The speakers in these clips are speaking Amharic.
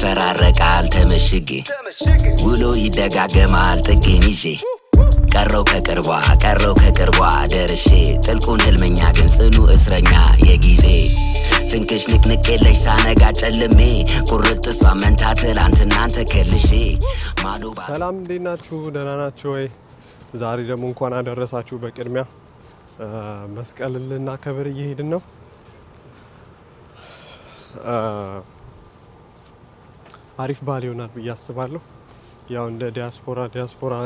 ይፈራረቃል ተመሽጌ ውሎ ይደጋገማል ጥጌን ይዤ ቀረው ከቅርቧ ደርሼ ጥልቁን ህልመኛ ግን ጽኑ እስረኛ የጊዜ ፍንክሽ ንቅንቅ የለሽ ሳነጋ ጨልሜ ቁርጥ እሷ መንታ ትላንትናን ተከልሼ ሰላም እንዴት ናችሁ? ደህና ናችሁ ወይ? ዛሬ ደግሞ እንኳን አደረሳችሁ። በቅድሚያ መስቀልን ልናከብር እየሄድን ነው። አሪፍ በዓል ይሆናል ብዬ አስባለሁ። ያው እንደ ዲያስፖራ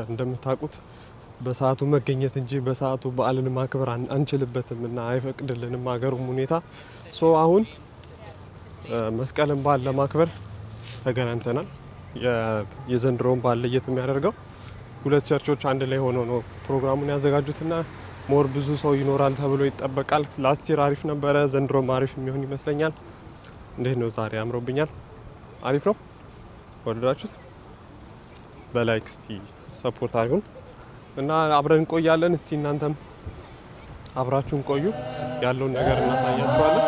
እንደምታውቁት በሰዓቱ መገኘት እንጂ በሰዓቱ በዓልን ማክበር አንችልበትም እና አይፈቅድልንም ሀገሩም ሁኔታ። አሁን መስቀልን በዓል ለማክበር ተገናኝተናል። የዘንድሮውን በዓል ለየት የሚያደርገው ሁለት ቸርቾች አንድ ላይ ሆኖ ነው ፕሮግራሙን ያዘጋጁትና ሞር ብዙ ሰው ይኖራል ተብሎ ይጠበቃል። ላስት ይር አሪፍ ነበረ፣ ዘንድሮም አሪፍ የሚሆን ይመስለኛል። እንዴት ነው ዛሬ? አምሮብኛል። አሪፍ ነው። ወደዳችሁት? በላይክ እስቲ ሰፖርት አድርጉን እና አብረን እንቆያለን። እስቲ እናንተም አብራችሁን ቆዩ፣ ያለውን ነገር እናሳያችኋለን።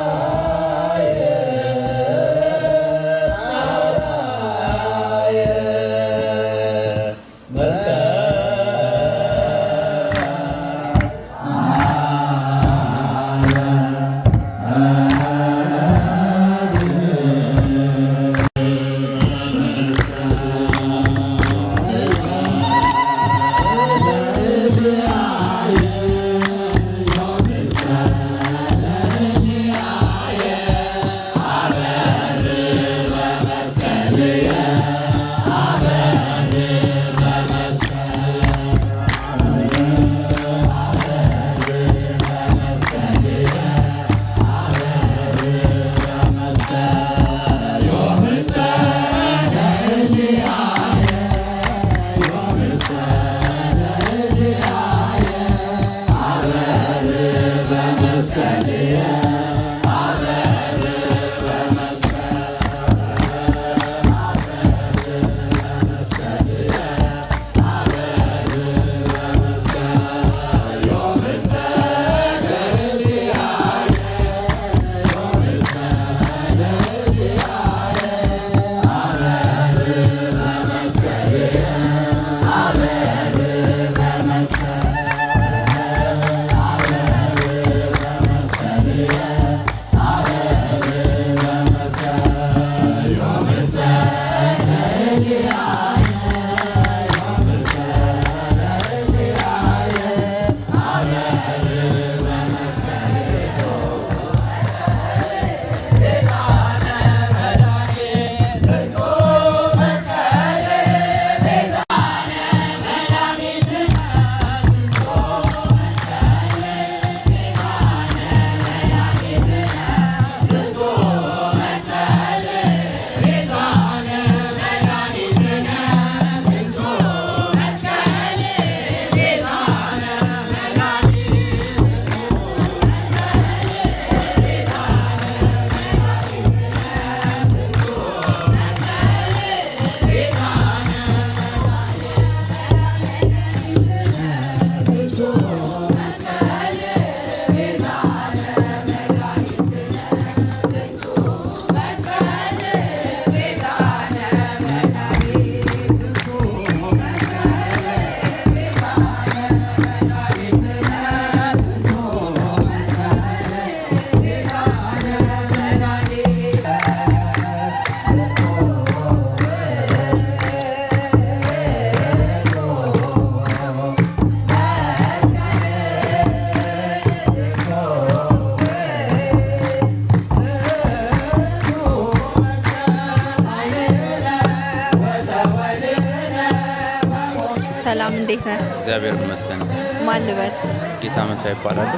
ሰላም እንዴት ነህ? እግዚአብሔር ይመስገን። ማን ልበል? ጌታ መሳይ ይባላል።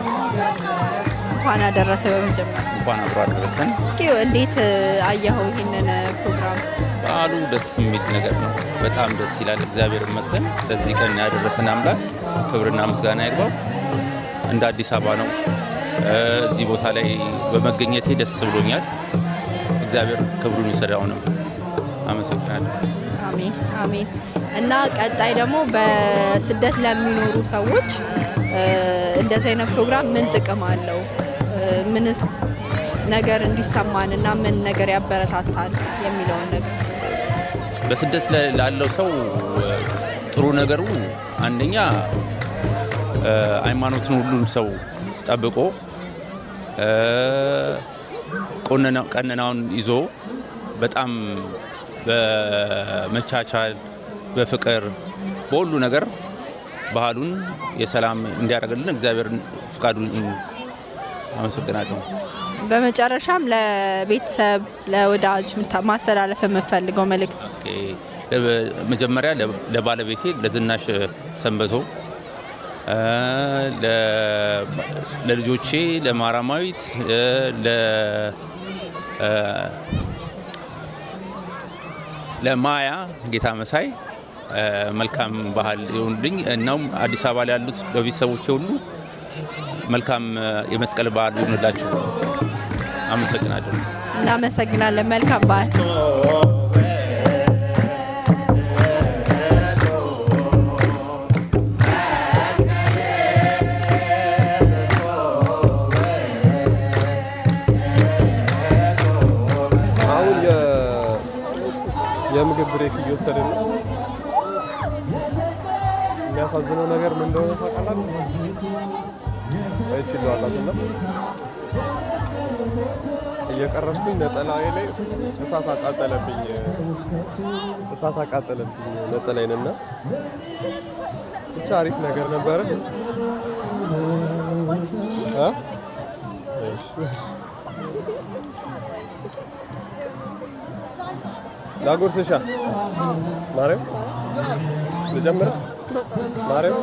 እንኳን አደረሰ። በመጀመሪያ እንኳን አብሮ አደረሰን። እንዴት አየኸው ይህንን ፕሮግራም? በዓሉ ደስ የሚል ነገር ነው። በጣም ደስ ይላል። እግዚአብሔር ይመስገን ለዚህ ቀን ያደረሰን አምላክ ክብርና ምስጋና ይግባው። እንደ አዲስ አበባ ነው እዚህ ቦታ ላይ በመገኘቴ ደስ ብሎኛል። እግዚአብሔር ክብሩን ይሰዳው ነው። አመሰግናለሁ። አሜን አሜን። እና ቀጣይ ደግሞ በስደት ለሚኖሩ ሰዎች እንደዚህ አይነት ፕሮግራም ምን ጥቅም አለው? ምንስ ነገር እንዲሰማን እና ምን ነገር ያበረታታል የሚለውን ነገር በስደት ላለው ሰው ጥሩ ነገሩ አንደኛ ሃይማኖትን ሁሉም ሰው ጠብቆ ቀኖናውን ይዞ በጣም በመቻቻል በፍቅር በሁሉ ነገር ባህሉን የሰላም እንዲያደርግልን እግዚአብሔር ፍቃዱን አመሰግናለሁ። በመጨረሻም ለቤተሰብ ለወዳጅ ማስተላለፍ የምፈልገው መልእክት? መጀመሪያ ለባለቤቴ ለዝናሽ ሰንበቶ፣ ለልጆቼ ለማራማዊት፣ ለማያ ጌታ መሳይ መልካም ባህል ይሁንልኝ። እናም አዲስ አበባ ላይ ያሉት ለቤተሰቦቼ ሁሉ መልካም የመስቀል በዓል ይሁንላችሁ። አመሰግናለሁ። እናመሰግናለን። መልካም በዓል። የምግብ ብሬክ እየወሰድን ነው። የሚያሳዝነው ነገር ምን እንደሆነ ታውቃላችሁ? አይችልዋላችሁና እየቀረስኩኝ ነጠላዬ ላይ እሳት አቃጠለብኝ ነጠላዬንና ብቻ አሪፍ ነገር ነበረ። ላጎርስሻ ማርያም ልጀምር። ማርያም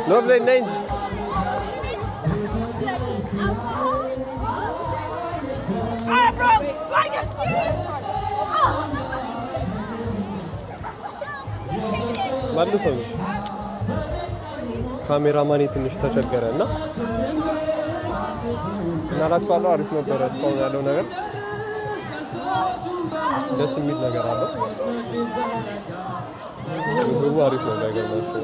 ሎቭ ላይ ነኝ። መልሰው ካሜራማኔ ትንሽ ተቸገረ እና እናላችኋለሁ። አሪፍ ነበረ እስካሁን ያለው ነገር ደስ የሚል ነገር አለው። ምግቡ አሪፍ ነው። ባይገርማችሁ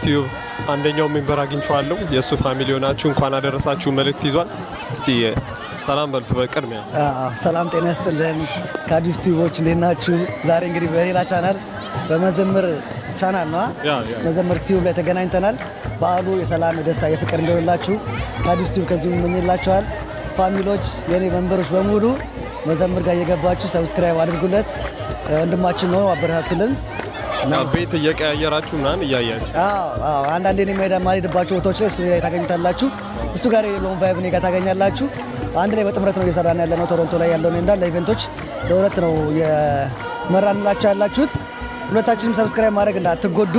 ዩቲዩብ አንደኛው ሜምበር አግኝቼዋለሁ። የእሱ ፋሚሊ ሆናችሁ እንኳን አደረሳችሁ መልእክት ይዟል። እስቲ ሰላም በሉት በቅድሚያ። ሰላም ጤና ይስጥልን ከአዲስ ዩቲዩቦች እንዴት ናችሁ? ዛሬ እንግዲህ በሌላ ቻናል በመዘምር ቻናል ነው መዘምር ቲዩብ ላይ ተገናኝተናል። በዓሉ የሰላም የደስታ የፍቅር እንዲሆንላችሁ ከአዲስ ዩቲዩብ ከዚሁ እመኝላችኋል። ፋሚሊዎች የኔ ሜምበሮች በሙሉ መዘምር ጋር እየገባችሁ ሰብስክራይብ አድርጉለት። ወንድማችን ነው አበረታቱልን። ቤት እየቀያየራችሁ ምናምን እያያችሁ አንዳንዴ የማልሄድባቸው ቦታዎች ላይ እሱ ላይ ታገኙታላችሁ። እሱ ጋር የሌለውን ቫይብ እኔ ጋር ታገኛላችሁ። አንድ ላይ በጥምረት ነው እየሰራን ያለ ነው። ቶሮንቶ ላይ ያለውን እንዳለ ኢቨንቶች ለሁለት ነው የመራንላችሁ ያላችሁት። ሁለታችንም ሰብስክራይብ ማድረግ እንዳትጎዱ።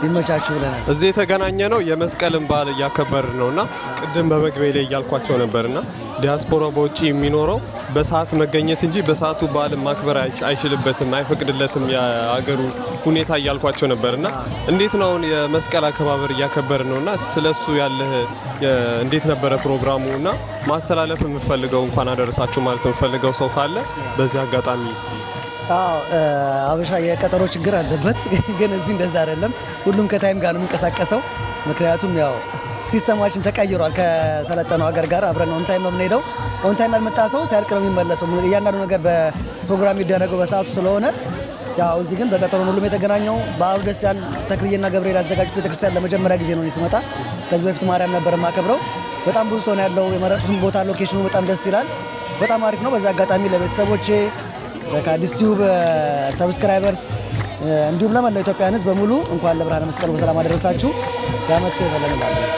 ይመቻችሁ ብለናል። እዚህ የተገናኘ ነው የመስቀልን በዓል እያከበርን ነውና ቅድም በመግቢያ ላይ እያልኳቸው ነበርና ዲያስፖራ በውጪ የሚኖረው በሰዓት መገኘት እንጂ በሰዓቱ በዓል ማክበር አይችልበትም፣ አይፈቅድለትም የሀገሩ ሁኔታ እያልኳቸው ነበርና እንዴት ነው አሁን የመስቀል አከባበር እያከበርን ነውና ስለሱ ያለህ እንዴት ነበረ ፕሮግራሙና ማስተላለፍ የምፈልገው እንኳን አደረሳችሁ ማለት የምፈልገው ሰው ካለ በዚህ አጋጣሚ እስቲ። አበሻ የቀጠሮ ችግር አለበት፣ ግን እዚህ እንደዛ አይደለም። ሁሉም ከታይም ጋር ነው የሚንቀሳቀሰው። ምክንያቱም ያው ሲስተማችን ተቀይሯል። ከሰለጠነው ሀገር ጋር አብረን ኦን ታይም ነው የምንሄደው። ኦን ታይም ያልመጣ ሰው ሲያልቅ ነው የሚመለሰው። እያንዳንዱ ነገር በፕሮግራም የሚደረገው በሰዓቱ ስለሆነ ያው እዚህ ግን በቀጠሮ ሁሉም የተገናኘው። በዓሉ ደስ ያል ተክልዬና ገብርኤል ያዘጋጁት ቤተክርስቲያን ለመጀመሪያ ጊዜ ነው ስመጣ። ከዚህ በፊት ማርያም ነበር የማከብረው። በጣም ብዙ ሰው ነው ያለው። የመረጡትን ቦታ ሎኬሽኑ በጣም ደስ ይላል። በጣም አሪፍ ነው። በዚህ አጋጣሚ ለቤተሰቦቼ ከአዲስ ቲዩብ ሰብስክራይበርስ እንዲሁም ለመላው ኢትዮጵያን ሕዝብ በሙሉ እንኳን ለብርሃነ መስቀሉ በሰላም አደረሳችሁ። ያመት ሰው ይበለን እላለሁ።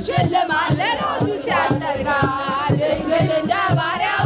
ሽልማት ለራሱ ሲያስጠጋ ድንግል እንደ ባሪያ